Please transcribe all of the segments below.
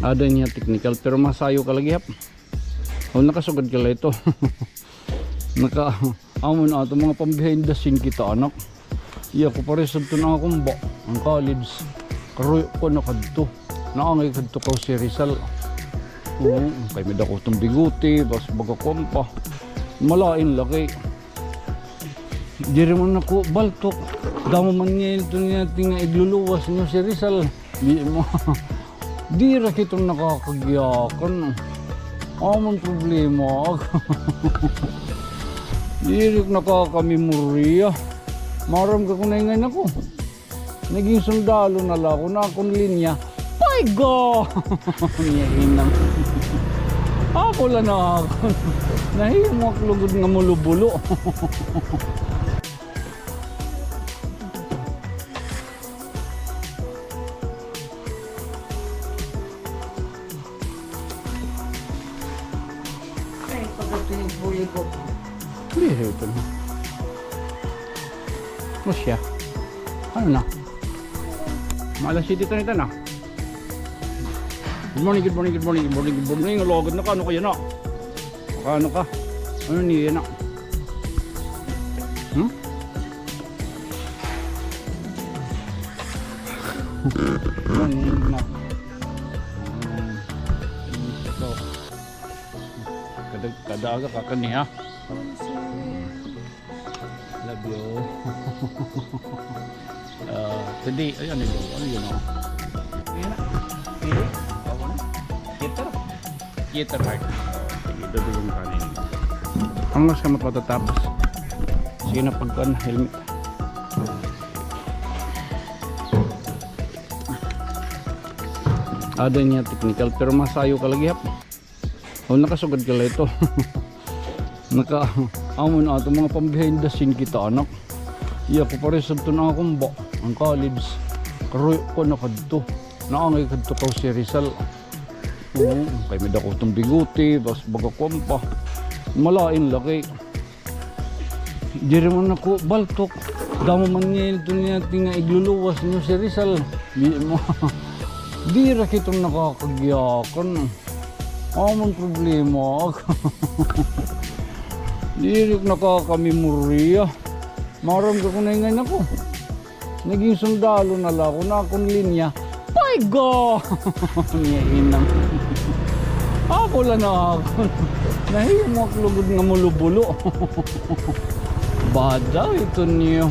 Ada niya technical pero masayo ka lagi hap. O nakasugad ka lang ito. Naka amon ato mga pang behind the scene kita anak. Iya ko pare sabto na akong ba ang college. Karoy ko nakadto. Naangay kadto ko si Rizal. Kay may dako tong biguti, bas baga kompa. Malain laki. Diri man ako baltok. Damo man niya ito niya tinga igluluwas niyo si Rizal. Di mo. Di ra kitong nakakagyakan. Amon problema ako. Di rin nakakamemorya. Maram ka kung naingay ako. Naging sundalo na lang ako na akong linya. Paigo! Niyainang. Ako lang na ako. Nahimak lugod nga mulubulo. Hindi ito na. Ano siya? Ano na? Malas city ito na. Good morning, good morning, good morning, good morning, good morning. Logod na ka, ano kaya na? Ano ka? Ano niya na? Ano na? Kadaga ka kaniya. Love you. Today, ayan ito. Ano yun o? Ayan na. Pili. Awan na. Theater. Theater heart. Sige, dodo yung kanin. Hanggang sa matatapos. Sige na pagkaan. Helmet. Ada niya technical pero masayo ka lagi hap. O nakasugad ka lang ito. Naka amon ato mga pang behind the scene kita anak. Iya ko pare sabto na akong ba ang college. Karoy ko nakadto. Naangay kadto ko si Rizal. Kay may dako tong biguti, bas baga kompa. Malain laki. Diri man ako baltok. Damo man niya ito niya tinga igluluwas niyo si Rizal. Di mo. Di ra kitong nakakagyakan. Amon problema ako. Di rin nakakamemorya. Maram ka kung naingay ako. Naging sundalo na lang ako na akong linya. Paigo! Niyainang. Ako lang na ako. Nahimak lugod nga mulubulo. Bada ito niyo.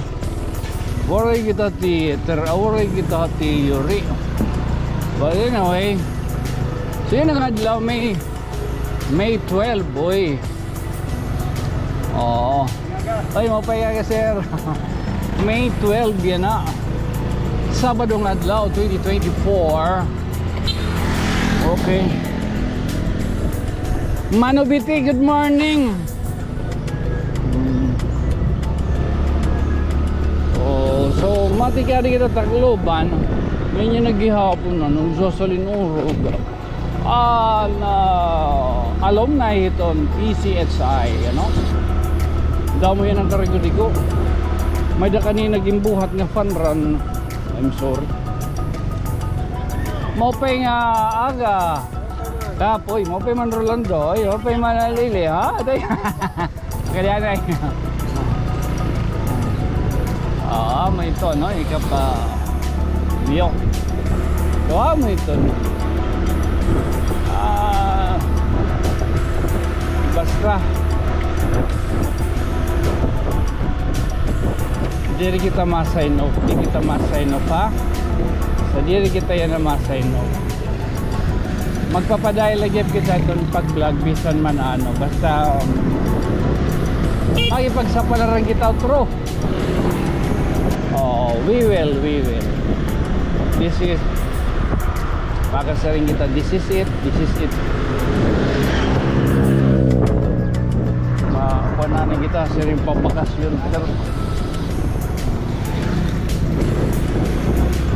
Waray kita theater. Waray kita theory. But anyway. Sino nga adlaw May 12 boy. Oo. Ay mapaya ka sir. May 12 yan na. Sabado nga adlaw 2024. Okay. Manubiti, good morning. Oh, so matikari kita Tacloban. Ganyan naghihapon na nung Jocelyn Urog. Alumni itong PCHI, ano? Damo yan ang karagudi ko. May da kanina naging buhat nga fun run. I'm sorry. Maupay nga aga. Kapoy, maupay man Rolando. Ay, maupay man Lili, ha? Kaya na. May ito, no? Ika pa. Biyok. Mo ito, no? Basta diri kita ma-sign off, di kita ma-sign off ha. Sa diri kita yan na ma-sign off. Magpapadaya lagi kita itong pag-vlog bisan man ano. Basta makipagsapalaran kita outro. Oh, we will. This is pakasarin kita. This is it. Nanin kita sering pabakasyon.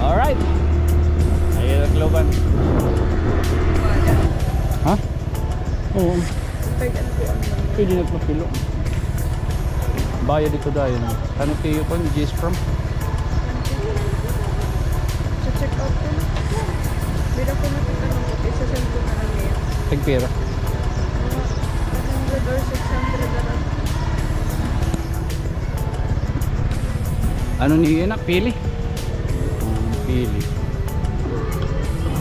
Alright. Ayan ang Tacloban. Ha? Oo. Pwede na pagpilo. Bayad dito dahil. Ano kayo po? G's from? Check out ko. Bida ko na kita. Isa sa Tagpira. 100 or 600 around. Ano niya na? Pili? Pili.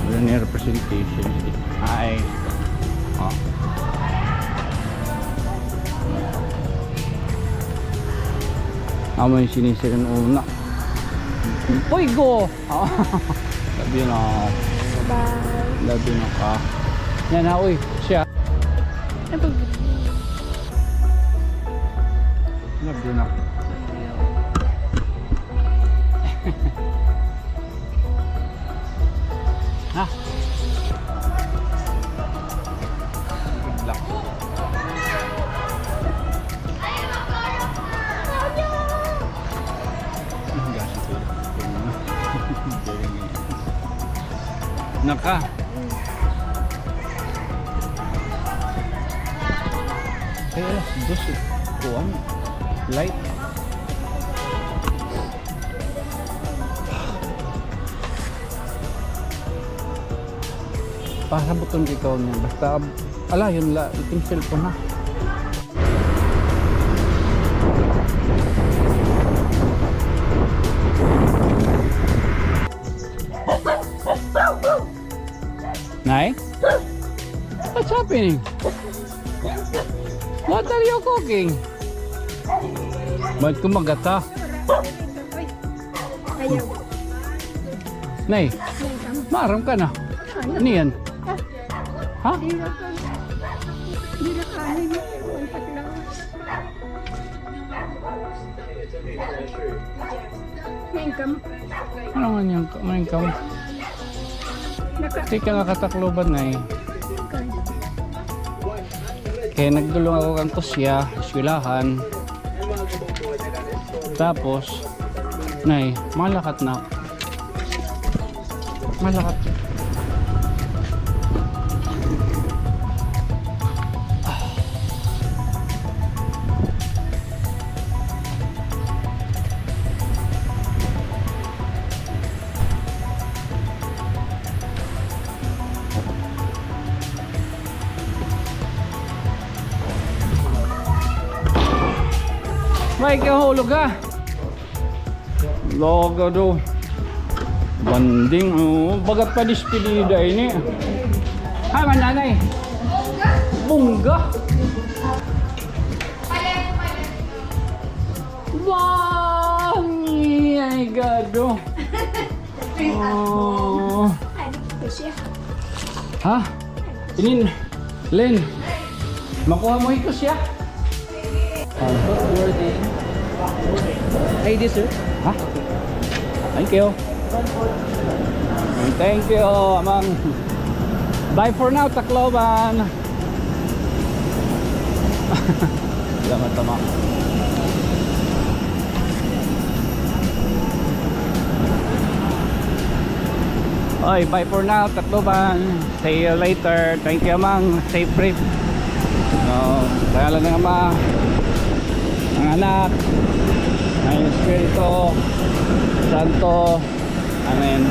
Wala niya representation. Ay. Oh. Amo yung sinisiran una. Uy, go! Oh. Labi na. Bye. Labi na ka. Yan na, uy. Siya. Labi na. Ha? Good luck. Naka. Ay, alas, dos. Kuwan. Light. Pasabot ang ikaw niya. Basta, ala, yun la. Iting cellphone na. Nay? What's happening? What are you cooking? Ba't kumagata? Ayaw. Nay, maaram ka na. Ano yan? Ha? Hindi na kanin. Kontak lang. Mengkam. Ano nga niyang kamay? Hindi ka nga katakloban na eh. Kaya nagdulong ako kang kusya, eskwelahan. Tapos, nay, malakat na. Malakat. May kahulog ka. Logo do. Banding oh, bagat pa dispedida ini. Hai mananay. Bungga. Wah, ay gado. Oh. Ha? Inin, Len. Makuha mo ito siya. ID sir. Ha? Thank you. Thank you, Amang. Bye for now, Tacloban. Salamat, Amang. Oy, bye for now, Tacloban. See you later. Thank you, Amang. Safe trip. Kaya lang ng ama, ang anak, ang Espiritu Santo. Amen.